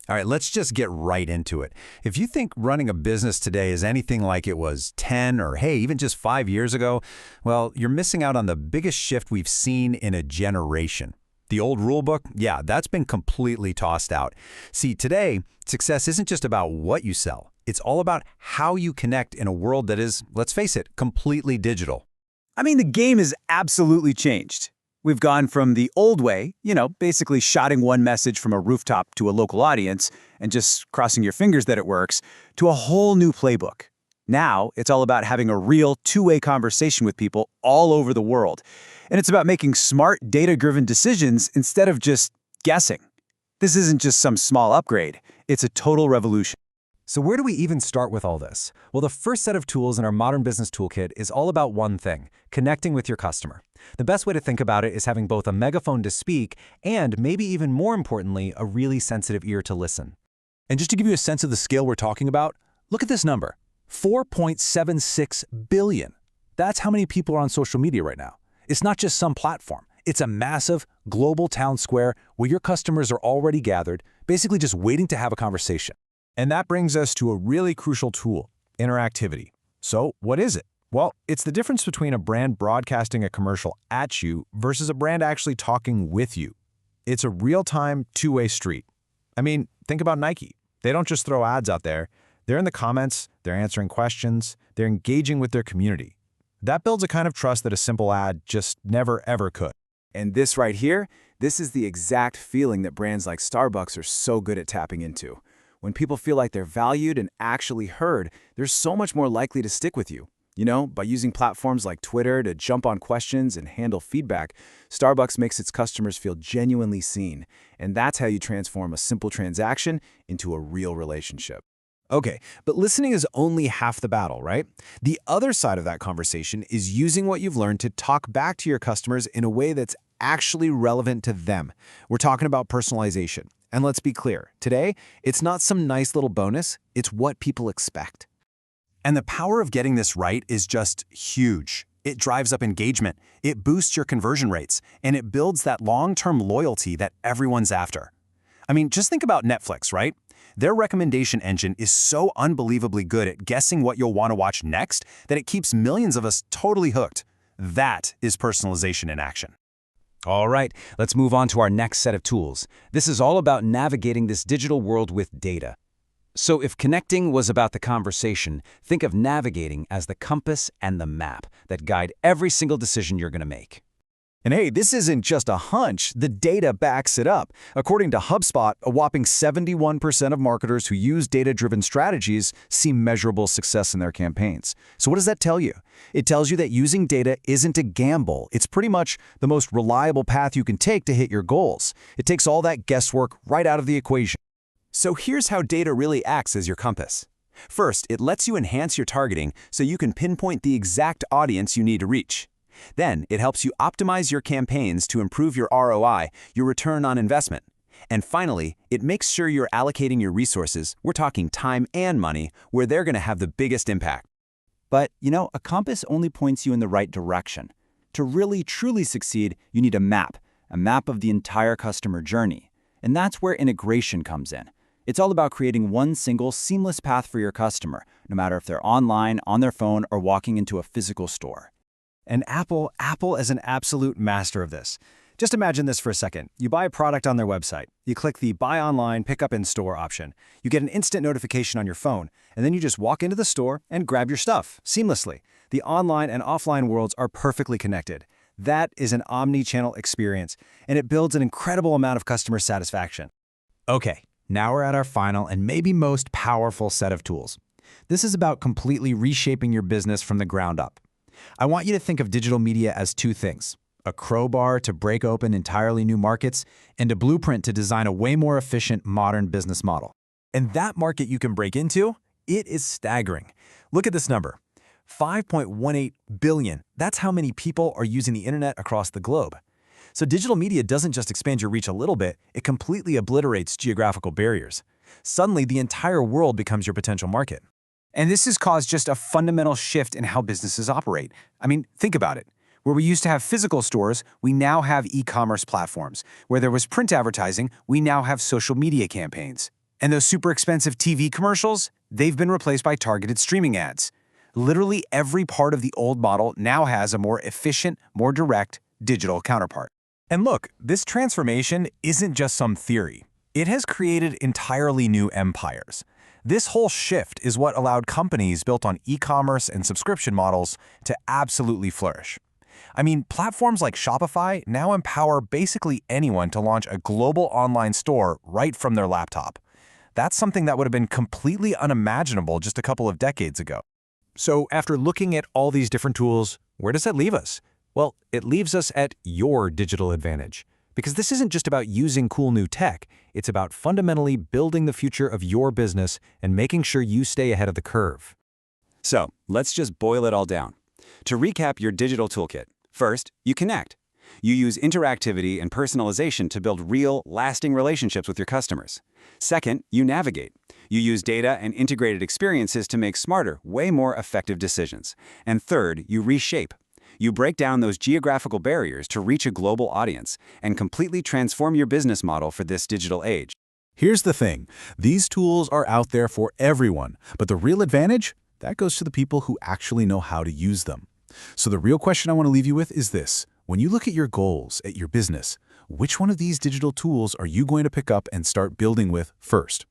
All right, let's just get right into it. If you think running a business today is anything like it was 10 or hey, even just 5 years ago, well, you're missing out on the biggest shift we've seen in a generation. The old rule book, yeah, that's been completely tossed out. See, today, success isn't just about what you sell. It's all about how you connect in a world that is, let's face it, completely digital. I mean, the game has absolutely changed. We've gone from the old way, basically shouting one message from a rooftop to a local audience and just crossing your fingers that it works, to a whole new playbook. Now, it's all about having a real two-way conversation with people all over the world. And it's about making smart, data-driven decisions instead of just guessing. This isn't just some small upgrade. It's a total revolution. So where do we even start with all this? Well, the first set of tools in our Modern Business Toolkit is all about one thing: connecting with your customer. The best way to think about it is having both a megaphone to speak and, maybe even more importantly, a really sensitive ear to listen. And just to give you a sense of the scale we're talking about, look at this number: 4.76 billion. That's how many people are on social media right now. It's not just some platform. It's a massive global town square where your customers are already gathered, basically just waiting to have a conversation. And that brings us to a really crucial tool: interactivity. So what is it? Well, it's the difference between a brand broadcasting a commercial at you versus a brand actually talking with you. It's a real-time, two-way street. I mean, think about Nike. They don't just throw ads out there. They're in the comments, they're answering questions, they're engaging with their community. That builds a kind of trust that a simple ad just never, ever could. And this right here, this is the exact feeling that brands like Starbucks are so good at tapping into. When people feel like they're valued and actually heard, they're so much more likely to stick with you. By using platforms like Twitter to jump on questions and handle feedback, Starbucks makes its customers feel genuinely seen. And that's how you transform a simple transaction into a real relationship. Okay, but listening is only half the battle, right? The other side of that conversation is using what you've learned to talk back to your customers in a way that's actually relevant to them. We're talking about personalization. And let's be clear, today, it's not some nice little bonus, it's what people expect. And the power of getting this right is just huge. It drives up engagement, it boosts your conversion rates, and it builds that long-term loyalty that everyone's after. I mean, just think about Netflix, right? Their recommendation engine is so unbelievably good at guessing what you'll want to watch next that it keeps millions of us totally hooked. That is personalization in action. All right, let's move on to our next set of tools. This is all about navigating this digital world with data. So if connecting was about the conversation, think of navigating as the compass and the map that guide every single decision you're going to make. And hey, this isn't just a hunch, the data backs it up. According to HubSpot, a whopping 71% of marketers who use data-driven strategies see measurable success in their campaigns. So what does that tell you? It tells you that using data isn't a gamble. It's pretty much the most reliable path you can take to hit your goals. It takes all that guesswork right out of the equation. So here's how data really acts as your compass. First, it lets you enhance your targeting so you can pinpoint the exact audience you need to reach. Then, it helps you optimize your campaigns to improve your ROI, your return on investment. And finally, it makes sure you're allocating your resources, we're talking time and money, where they're going to have the biggest impact. But, a compass only points you in the right direction. To really, truly succeed, you need a map of the entire customer journey. And that's where integration comes in. It's all about creating one single, seamless path for your customer, no matter if they're online, on their phone, or walking into a physical store. And Apple is an absolute master of this. Just imagine this for a second. You buy a product on their website. You click the Buy Online, Pick Up in Store option. You get an instant notification on your phone, and then you just walk into the store and grab your stuff seamlessly. The online and offline worlds are perfectly connected. That is an omni-channel experience, and it builds an incredible amount of customer satisfaction. Okay, now we're at our final and maybe most powerful set of tools. This is about completely reshaping your business from the ground up. I want you to think of digital media as two things: a crowbar to break open entirely new markets, and a blueprint to design a way more efficient modern business model. And that market you can break into, it is staggering. Look at this number: 5.18 billion. That's how many people are using the internet across the globe. So digital media doesn't just expand your reach a little bit, it completely obliterates geographical barriers. Suddenly, the entire world becomes your potential market. And this has caused just a fundamental shift in how businesses operate. I mean, think about it. Where we used to have physical stores, we now have e-commerce platforms. Where there was print advertising, we now have social media campaigns. And those super expensive TV commercials, they've been replaced by targeted streaming ads. Literally every part of the old model now has a more efficient, more direct digital counterpart. And look, this transformation isn't just some theory. It has created entirely new empires. This whole shift is what allowed companies built on e-commerce and subscription models to absolutely flourish. I mean, platforms like Shopify now empower basically anyone to launch a global online store right from their laptop. That's something that would have been completely unimaginable just a couple of decades ago. So after looking at all these different tools, where does that leave us? Well, it leaves us at your digital advantage. Because this isn't just about using cool new tech, it's about fundamentally building the future of your business and making sure you stay ahead of the curve. So, let's just boil it all down. To recap your digital toolkit, first, you connect. You use interactivity and personalization to build real, lasting relationships with your customers. Second, you navigate. You use data and integrated experiences to make smarter, way more effective decisions. And third, you reshape. You break down those geographical barriers to reach a global audience and completely transform your business model for this digital age. Here's the thing. These tools are out there for everyone, but the real advantage, that goes to the people who actually know how to use them. So the real question I want to leave you with is this. When you look at your goals, at your business, which one of these digital tools are you going to pick up and start building with first?